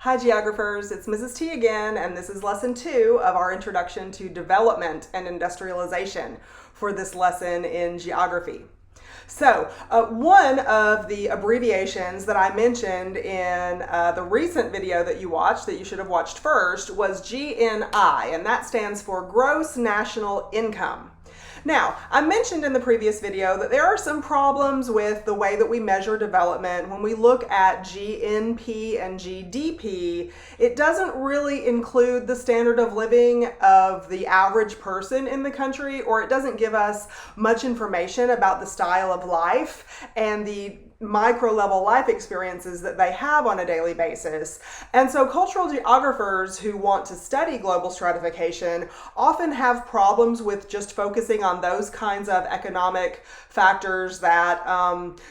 Hi geographers, it's Mrs. T again, and this is lesson 2 of our introduction to development and industrialization for this lesson in geography. So one of the abbreviations that I mentioned in the recent video that you watched, that you should have watched first, was GNI, and that stands for Gross National Income. Now, I mentioned in the previous video that there are some problems with the way that we measure development. When we look at GNP and GDP, it doesn't really include the standard of living of the average person in the country, or it doesn't give us much information about the style of life and the micro level life experiences that they have on a daily basis. And so cultural geographers who want to study global stratification often have problems with just focusing on those kinds of economic factors that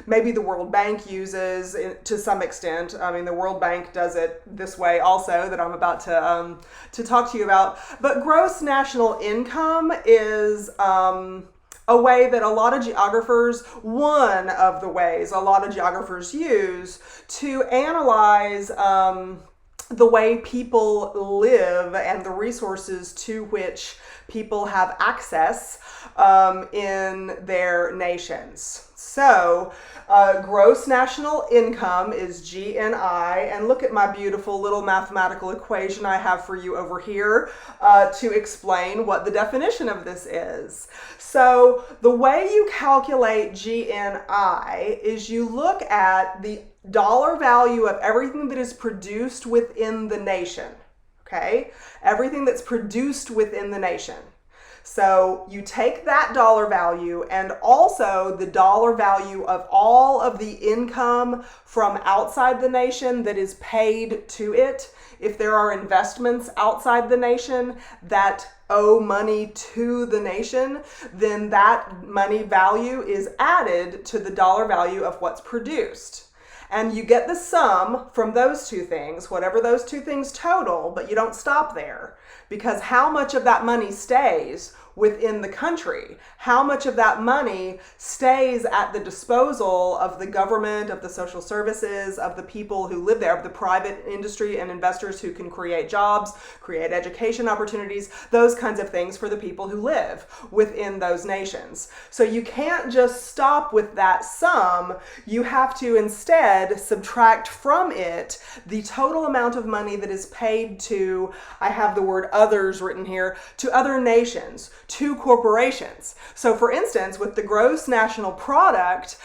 maybe the World Bank uses to some extent. I mean, the World Bank does it this way also, that I'm about to talk to you about. But gross national income is a way that a lot of geographers, one of the ways a lot of geographers use to analyze the way people live and the resources to which people have access in their nations. So gross national income is GNI, and look at my beautiful little mathematical equation I have for you over here to explain what the definition of this is. So the way you calculate GNI is you look at the dollar value of everything that is produced within the nation, okay? Everything that's produced within the nation. So you take that dollar value and also the dollar value of all of the income from outside the nation that is paid to it. If there are investments outside the nation that owe money to the nation, then that money value is added to the dollar value of what's produced. And you get the sum from those two things, whatever those two things total, but you don't stop there, because how much of that money stays within the country? How much of that money stays at the disposal of the government, of the social services, of the people who live there, of the private industry and investors who can create jobs, create education opportunities, those kinds of things for the people who live within those nations. So you can't just stop with that sum. You have to instead subtract from it the total amount of money that is paid to, I have the word others written here, to other nations, to corporations. So for instance, with the gross national product,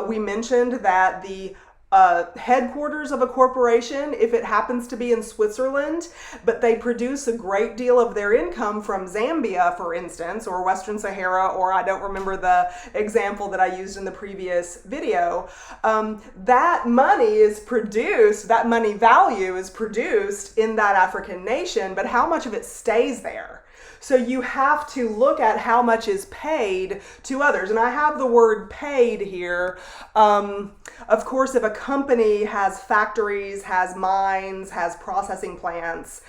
we mentioned that the headquarters of a corporation, if it happens to be in Switzerland, but they produce a great deal of their income from Zambia, for instance, or Western Sahara, or I don't remember the example that I used in the previous video, that money is produced, that money value is produced in that African nation, but how much of it stays there? So you have to look at how much is paid to others. And I have the word paid here. Of course, if a company has factories, has mines, has processing plants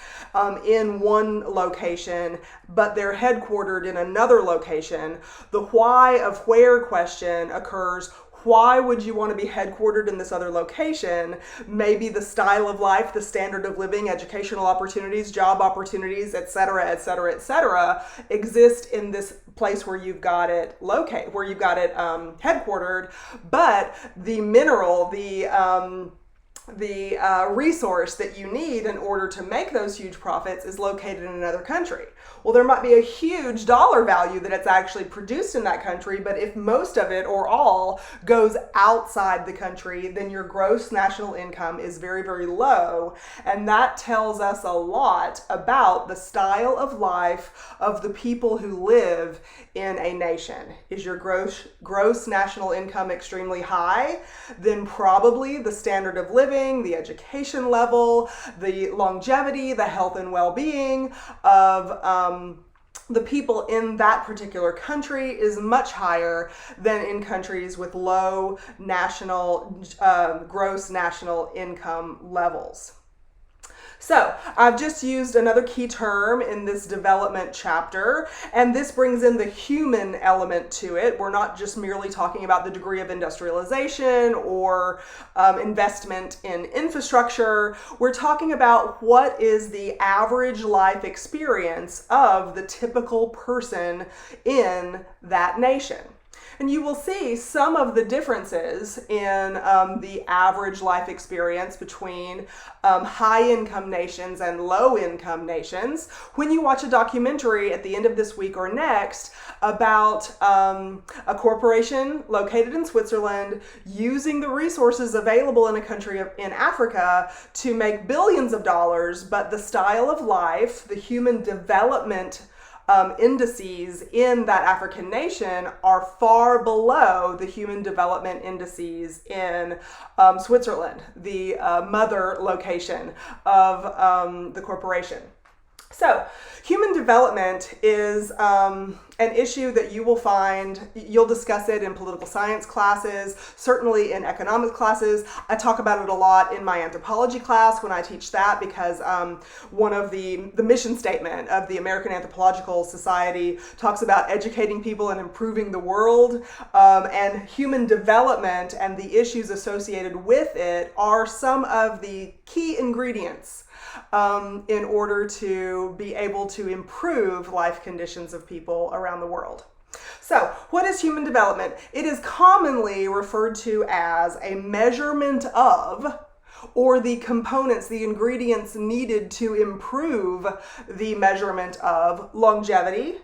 in one location, but they're headquartered in another location, the why of where question occurs. Why would you want to be headquartered in this other location? Maybe the style of life, the standard of living, educational opportunities, job opportunities, etc., etc., etc., exist in this place where you've got it headquartered, but the mineral, the resource that you need in order to make those huge profits is located in another country. Well, there might be a huge dollar value that it's actually produced in that country, but if most of it or all goes outside the country, then your gross national income is very, very low. And that tells us a lot about the style of life of the people who live in a nation. Is your gross national income extremely high? Then probably the standard of living, the education level, the longevity, the health and well-being of the people in that particular country is much higher than in countries with low national gross national income levels. So I've just used another key term in this development chapter, and this brings in the human element to it. We're not just merely talking about the degree of industrialization or investment in infrastructure. We're talking about what is the average life experience of the typical person in that nation. And you will see some of the differences in the average life experience between high-income nations and low-income nations when you watch a documentary at the end of this week or next about a corporation located in Switzerland using the resources available in a country in Africa to make billions of dollars, but the style of life, the human development indices in that African nation are far below the human development indices in Switzerland, the mother location of the corporation. So, human development is an issue that you will find, you'll discuss it in political science classes, certainly in economics classes. I talk about it a lot in my anthropology class when I teach that, because one of the mission statement of the American Anthropological Society talks about educating people and improving the world, and human development and the issues associated with it are some of the key ingredients in order to be able to improve life conditions of people around the world. So, what is human development? It is commonly referred to as a measurement of, or the components, the ingredients needed to improve the measurement of longevity,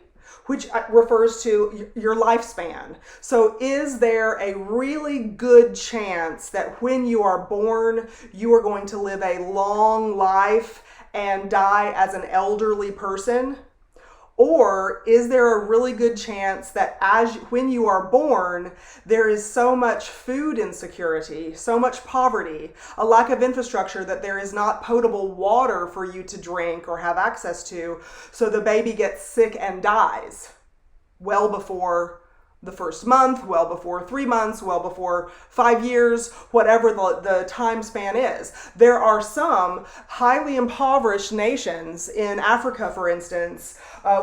which refers to your lifespan. So is there a really good chance that when you are born, you are going to live a long life and die as an elderly person? Or is there a really good chance that when you are born, there is so much food insecurity, so much poverty, a lack of infrastructure that there is not potable water for you to drink or have access to, so the baby gets sick and dies well before the first month, well before 3 months, well before 5 years, whatever the time span is. There are some highly impoverished nations in Africa, for instance,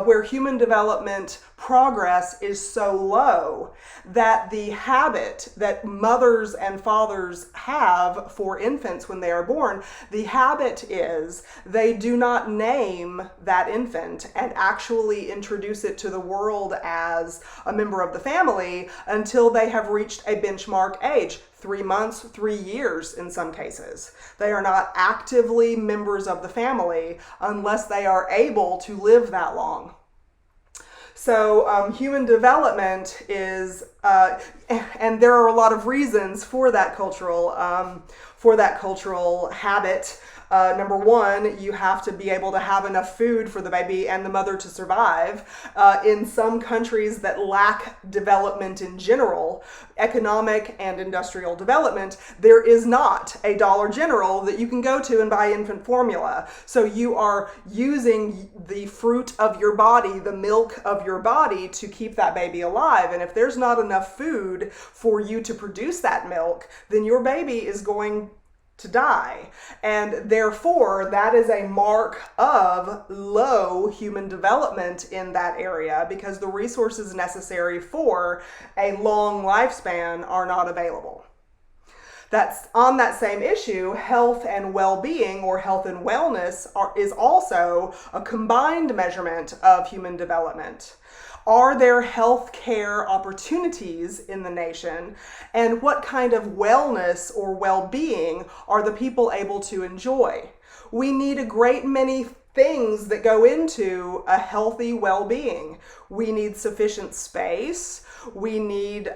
where human development progress is so low that the habit that mothers and fathers have for infants when they are born, the habit is they do not name that infant and actually introduce it to the world as a member of the family until they have reached a benchmark age. 3 months, 3 years in some cases. They are not actively members of the family unless they are able to live that long. So human development is, and there are a lot of reasons for that cultural habit. Number one, you have to be able to have enough food for the baby and the mother to survive. In some countries that lack development in general, economic and industrial development, there is not a Dollar General that you can go to and buy infant formula. So you are using the fruit of your body, the milk of your body, to keep that baby alive. And if there's not enough food for you to produce that milk, then your baby is going to die. And therefore, that is a mark of low human development in that area, because the resources necessary for a long lifespan are not available. That's on that same issue. Health and well-being, or health and wellness, is also a combined measurement of human development. Are there health care opportunities in the nation? And what kind of wellness or well-being are the people able to enjoy? We need a great many things that go into a healthy well-being. We need sufficient space. We need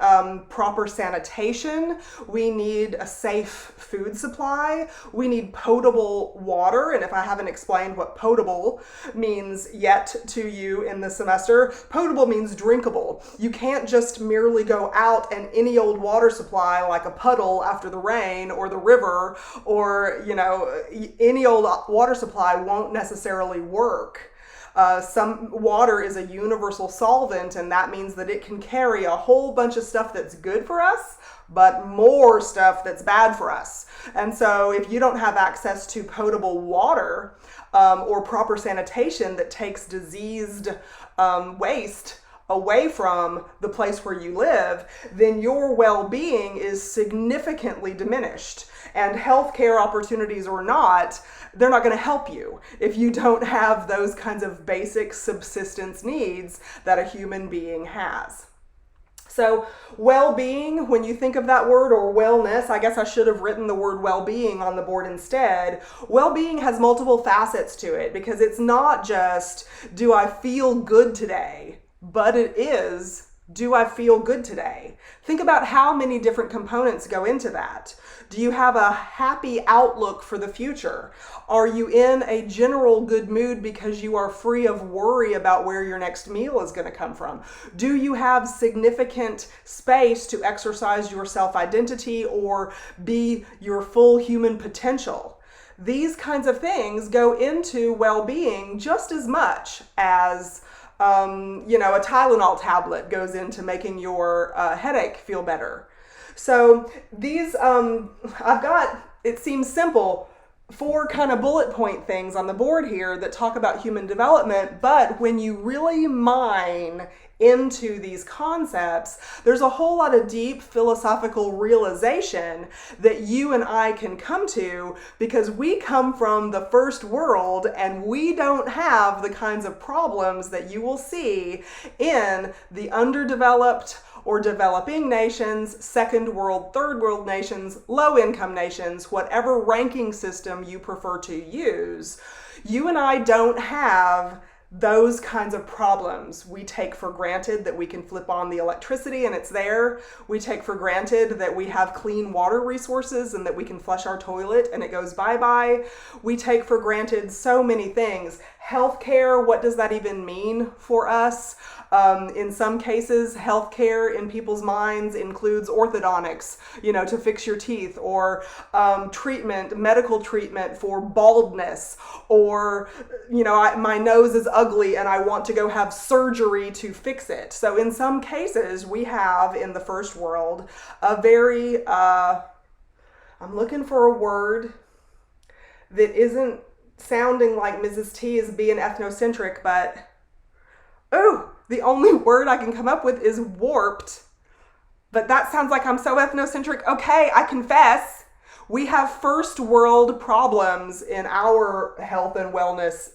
proper sanitation. We need a safe food supply. We need potable water. And if I haven't explained what potable means yet to you in this semester, potable means drinkable. You can't just merely go out and any old water supply, like a puddle after the rain or the river, or, any old water supply won't necessarily work. Some water is a universal solvent, and that means that it can carry a whole bunch of stuff that's good for us, but more stuff that's bad for us. And so if you don't have access to potable water or proper sanitation that takes diseased waste away from the place where you live, then your well-being is significantly diminished. And healthcare opportunities or not, they're not going to help you if you don't have those kinds of basic subsistence needs that a human being has. So well-being, when you think of that word, or wellness, I guess I should have written the word well-being on the board instead. Well-being has multiple facets to it, because it's not just, do I feel good today? But it is, do I feel good today? Think about how many different components go into that. Do you have a happy outlook for the future? Are you in a general good mood because you are free of worry about where your next meal is going to come from? Do you have significant space to exercise your self-identity or be your full human potential? These kinds of things go into well-being just as much as a Tylenol tablet goes into making your headache feel better. So these, I've got, it seems simple, 4 kind of bullet point things on the board here that talk about human development, but when you really mine into these concepts, there's a whole lot of deep philosophical realization that you and I can come to, because we come from the first world and we don't have the kinds of problems that you will see in the underdeveloped or developing nations, second world, third world nations, low income nations, whatever ranking system you prefer to use. You and I don't have those kinds of problems. We take for granted that we can flip on the electricity and it's there. We take for granted that we have clean water resources and that we can flush our toilet and it goes bye-bye. We take for granted so many things. Healthcare, what does that even mean for us? In some cases, healthcare in people's minds includes orthodontics, to fix your teeth, or treatment, medical treatment for baldness, or, my nose is ugly and I want to go have surgery to fix it. So in some cases, we have in the first world a very, I'm looking for a word that isn't sounding like Mrs. T is being ethnocentric, but, the only word I can come up with is warped. But that sounds like I'm so ethnocentric. Okay, I confess. We have first world problems in our health and wellness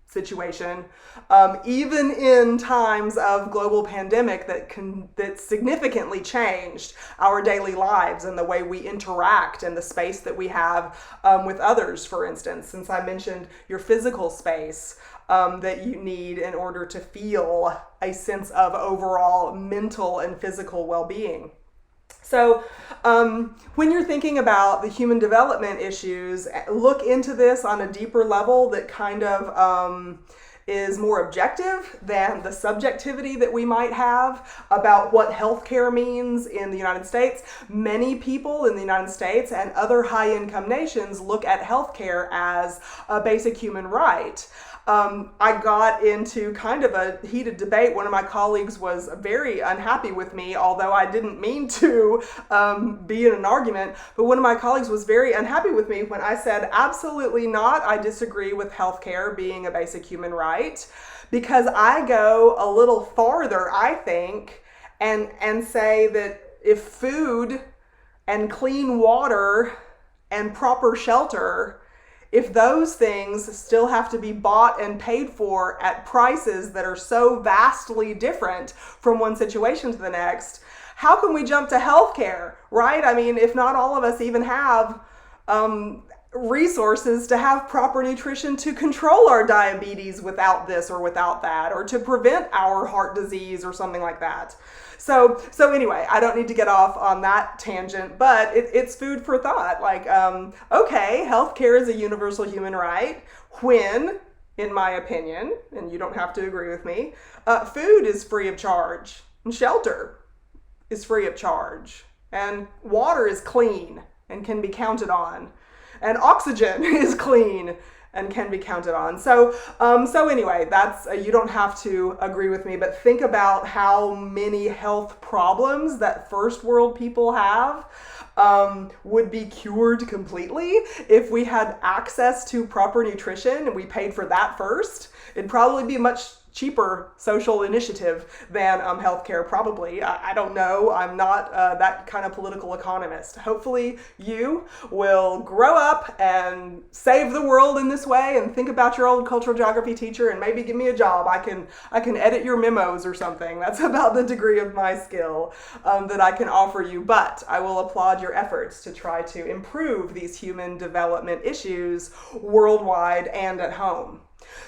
situation, even in times of global pandemic that significantly changed our daily lives and the way we interact and the space that we have with others, for instance, since I mentioned your physical space that you need in order to feel a sense of overall mental and physical well-being. So when you're thinking about the human development issues, look into this on a deeper level that kind of is more objective than the subjectivity that we might have about what healthcare means in the United States. Many people in the United States and other high-income nations look at healthcare as a basic human right. I got into kind of a heated debate. One of my colleagues was very unhappy with me, although I didn't mean to be in an argument. But one of my colleagues was very unhappy with me when I said, absolutely not. I disagree with healthcare being a basic human right, because I go a little farther, I think, and say that if food and clean water and proper shelter, if those things still have to be bought and paid for at prices that are so vastly different from one situation to the next, how can we jump to healthcare, right? I mean, if not all of us even have resources to have proper nutrition to control our diabetes without this or without that, or to prevent our heart disease or something like that. So anyway, I don't need to get off on that tangent, but it's food for thought. Like, okay, healthcare is a universal human right when, in my opinion, and you don't have to agree with me, food is free of charge, and shelter is free of charge, and water is clean and can be counted on, and oxygen is clean and can be counted on. So anyway, that's you don't have to agree with me, but think about how many health problems that first world people have would be cured completely if we had access to proper nutrition and we paid for that first. It'd probably be much cheaper social initiative than healthcare, probably. I don't know. I'm not that kind of political economist. Hopefully you will grow up and save the world in this way and think about your old cultural geography teacher and maybe give me a job. I can edit your memos or something. That's about the degree of my skill that I can offer you. But I will applaud your efforts to try to improve these human development issues worldwide and at home.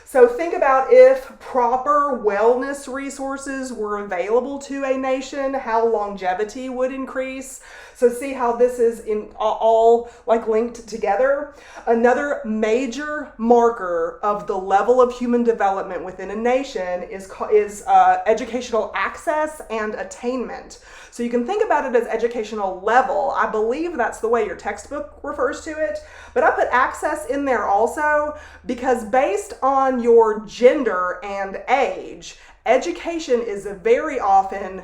So think about if proper wellness resources were available to a nation, how longevity would increase. So see how this is in all like linked together. Another major marker of the level of human development within a nation is educational access and attainment. So you can think about it as educational level. I believe that's the way your textbook refers to it. But I put access in there also because based on your gender and age, education is very often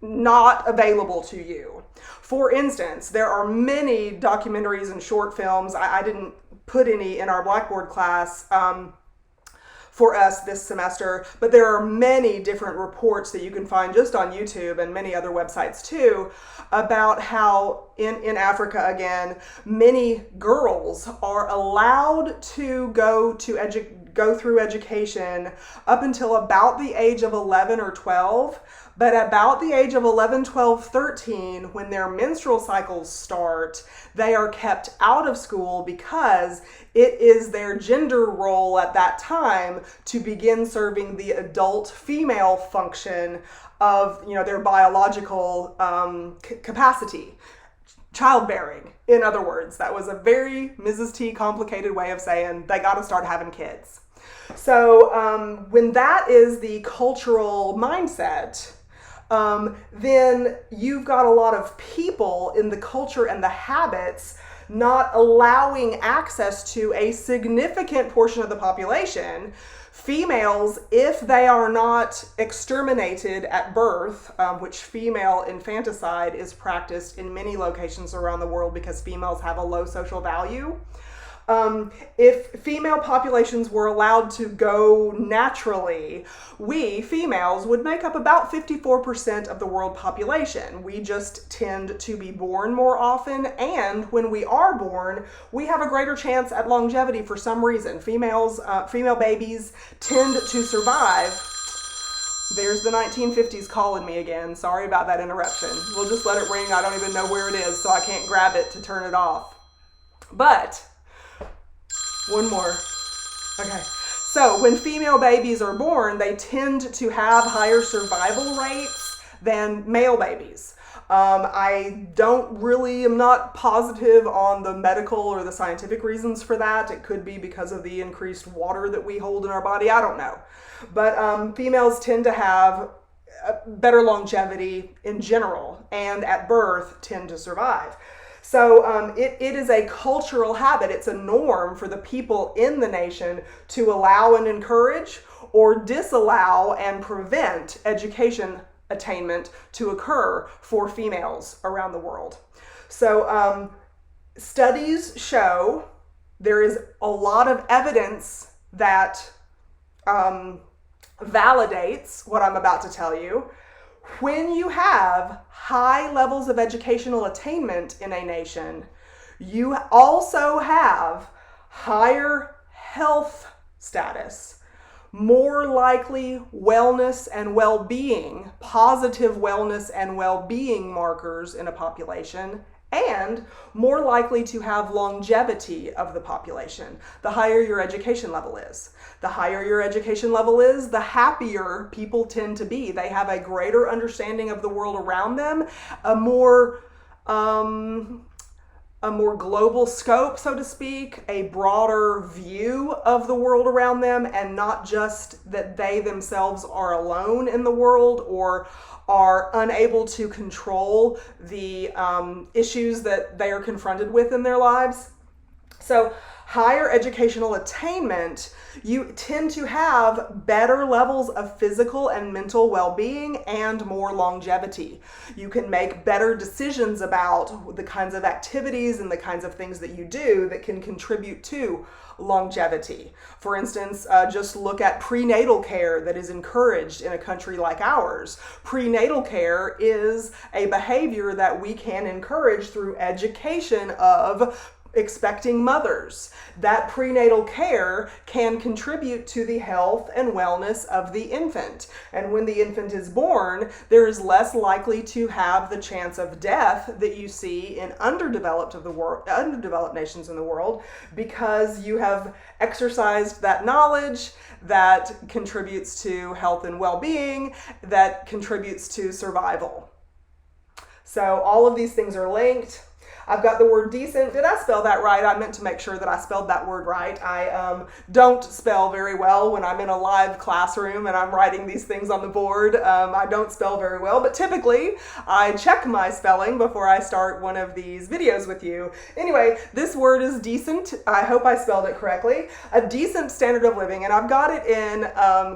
not available to you. For instance, there are many documentaries and short films. I didn't put any in our Blackboard class for us this semester, but there are many different reports that you can find just on YouTube and many other websites too about how in Africa, again, many girls are allowed to go through education up until about the age of 11 or 12. But about the age of 11, 12, 13, when their menstrual cycles start, they are kept out of school because it is their gender role at that time to begin serving the adult female function of, their biological capacity. Childbearing, in other words. That was a very Mrs. T complicated way of saying they got to start having kids. So when that is the cultural mindset, then you've got a lot of people in the culture and the habits not allowing access to a significant portion of the population. Females, if they are not exterminated at birth, which female infanticide is practiced in many locations around the world because females have a low social value. If female populations were allowed to go naturally, we females would make up about 54% of the world population. We just tend to be born more often, and when we are born, we have a greater chance at longevity for some reason. Female babies tend to survive. There's the 1950s calling me again. Sorry about that interruption. We'll just let it ring. I don't even know where it is, so I can't grab it to turn it off. But one more. Okay. So when female babies are born, they tend to have higher survival rates than male babies. I am not positive on the medical or the scientific reasons for that. It could be because of the increased water that we hold in our body. I don't know. But females tend to have better longevity in general, and at birth tend to survive. So it is a cultural habit. It's a norm for the people in the nation to allow and encourage or disallow and prevent education attainment to occur for females around the world. So studies show there is a lot of evidence that validates what I'm about to tell you. When you have high levels of educational attainment in a nation, you also have higher health status, more likely wellness and well-being, positive wellness and well-being markers in a population, and more likely to have longevity of the population, the higher your education level is. The higher your education level is, the happier people tend to be. They have a greater understanding of the world around them, a more global scope, so to speak, a broader view of the world around them, and not just that they themselves are alone in the world or are unable to control the issues that they are confronted with in their lives. So higher educational attainment, you tend to have better levels of physical and mental well-being and more longevity. You can make better decisions about the kinds of activities and the kinds of things that you do that can contribute to longevity. For instance, just look at prenatal care that is encouraged in a country like ours. Prenatal care is a behavior that we can encourage through education of expecting mothers. That prenatal care can contribute to the health and wellness of the infant. And when the infant is born, there is less likely to have the chance of death that you see in underdeveloped nations in the world, because you have exercised that knowledge that contributes to health and well-being, that contributes to survival. So all of these things are linked. I've got the word decent. Did I spell that right? I meant to make sure that I spelled that word right. I don't spell very well when I'm in a live classroom and I'm writing these things on the board. I don't spell very well, but typically I check my spelling before I start one of these videos with you. Anyway, this word is decent. I hope I spelled it correctly. A decent standard of living, and I've got it in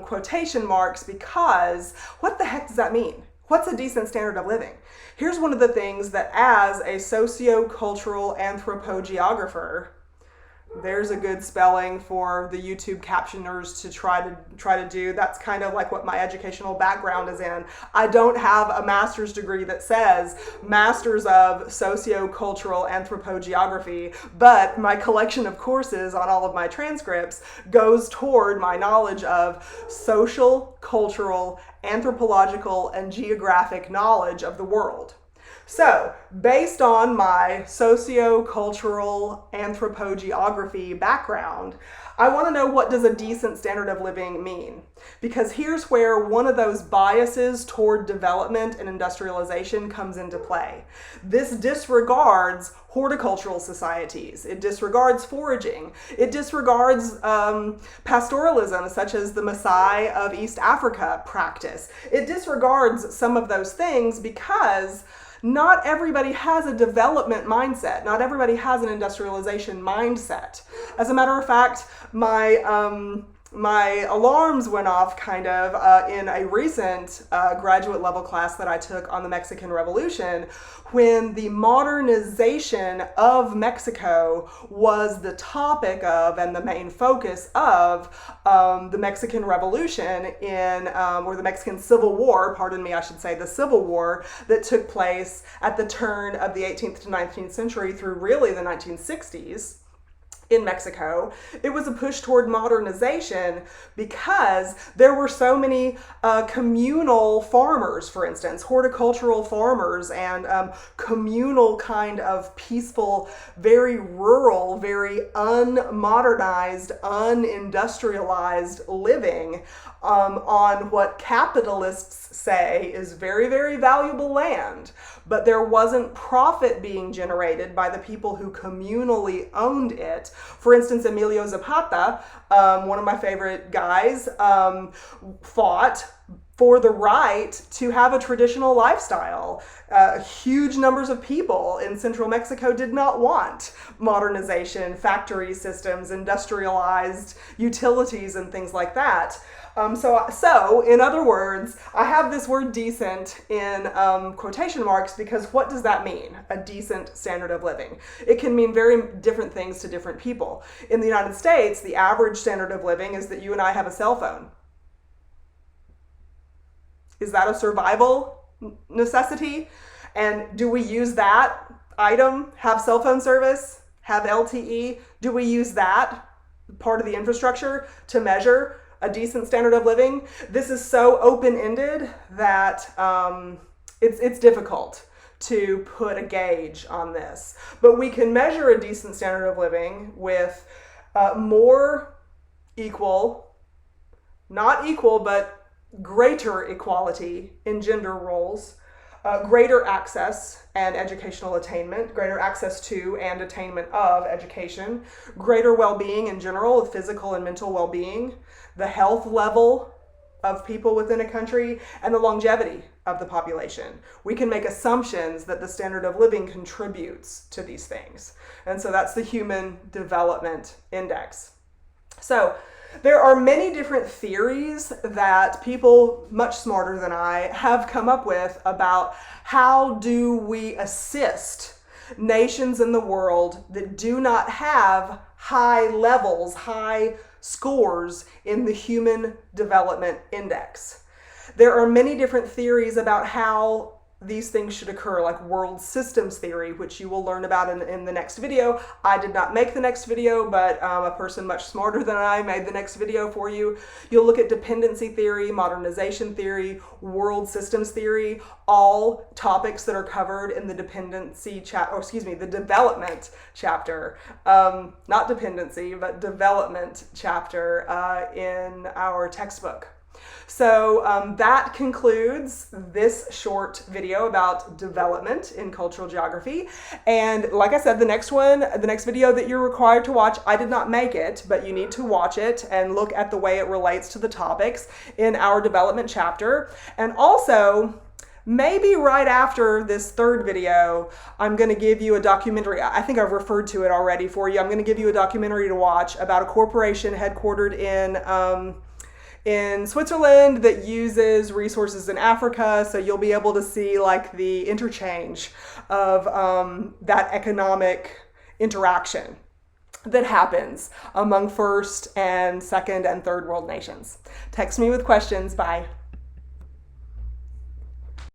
quotation marks because what the heck does that mean? What's a decent standard of living? Here's one of the things that, as a socio-cultural anthropogeographer, there's a good spelling for the YouTube captioners to try to do. That's kind of like what my educational background is in. I don't have a master's degree that says Masters of Socio-Cultural Anthropogeography, but my collection of courses on all of my transcripts goes toward my knowledge of social, cultural, anthropological, and geographic knowledge of the world. So, based on my socio-cultural anthropogeography background, I want to know, what does a decent standard of living mean? Because here's where one of those biases toward development and industrialization comes into play. This disregards horticultural societies. It disregards foraging. It disregards pastoralism, such as the Maasai of East Africa practice. It disregards some of those things because not everybody has a development mindset. Not everybody has an industrialization mindset. As a matter of fact, my alarms went off kind of in a recent graduate level class that I took on the Mexican Revolution, when the modernization of Mexico was the topic of and the main focus of the Mexican Revolution or the Mexican Civil War, pardon me, I should say the Civil War that took place at the turn of the 18th to 19th century through really the 1960s. In Mexico. It was a push toward modernization because there were so many communal farmers, for instance, horticultural farmers, and communal kind of peaceful, very rural, very unmodernized, unindustrialized living on what capitalists say is very, very valuable land. But there wasn't profit being generated by the people who communally owned it. For instance, Emilio Zapata, one of my favorite guys, fought for the right to have a traditional lifestyle. Huge numbers of people in central Mexico did not want modernization, factory systems, industrialized utilities, and things like that. So, in other words, I have this word decent in quotation marks because what does that mean? A decent standard of living. It can mean very different things to different people. In the United States, the average standard of living is that you and I have a cell phone. Is that a survival necessity? And do we use that item, have cell phone service, have LTE? Do we use that part of the infrastructure to measure a decent standard of living? This is so open-ended that it's difficult to put a gauge on this. But we can measure a decent standard of living with more equal, not equal, but greater equality in gender roles, greater access and educational attainment, greater access to and attainment of education, greater well-being in general, physical and mental well-being, the health level of people within a country and the longevity of the population. We can make assumptions that the standard of living contributes to these things. And so that's the Human Development Index. So there are many different theories that people much smarter than I have come up with about how do we assist nations in the world that do not have high levels, high scores in the Human Development Index. There are many different theories about how these things should occur, like world systems theory, which you will learn about in the next video. I did not make the next video, but a person much smarter than I made the next video for you. You'll look at dependency theory, modernization theory, world systems theory, all topics that are covered in the the development chapter. Not dependency, but development chapter in our textbook. So that concludes this short video about development in cultural geography. And like I said, the next video that you're required to watch, I did not make it, but you need to watch it and look at the way it relates to the topics in our development chapter. And also, maybe right after this third video, I'm going to give you a documentary. I think I've referred to it already for you. I'm going to give you a documentary to watch about a corporation headquartered in Switzerland that uses resources in Africa. So you'll be able to see like the interchange of that economic interaction that happens among first and second and third world nations. Text me with questions. Bye.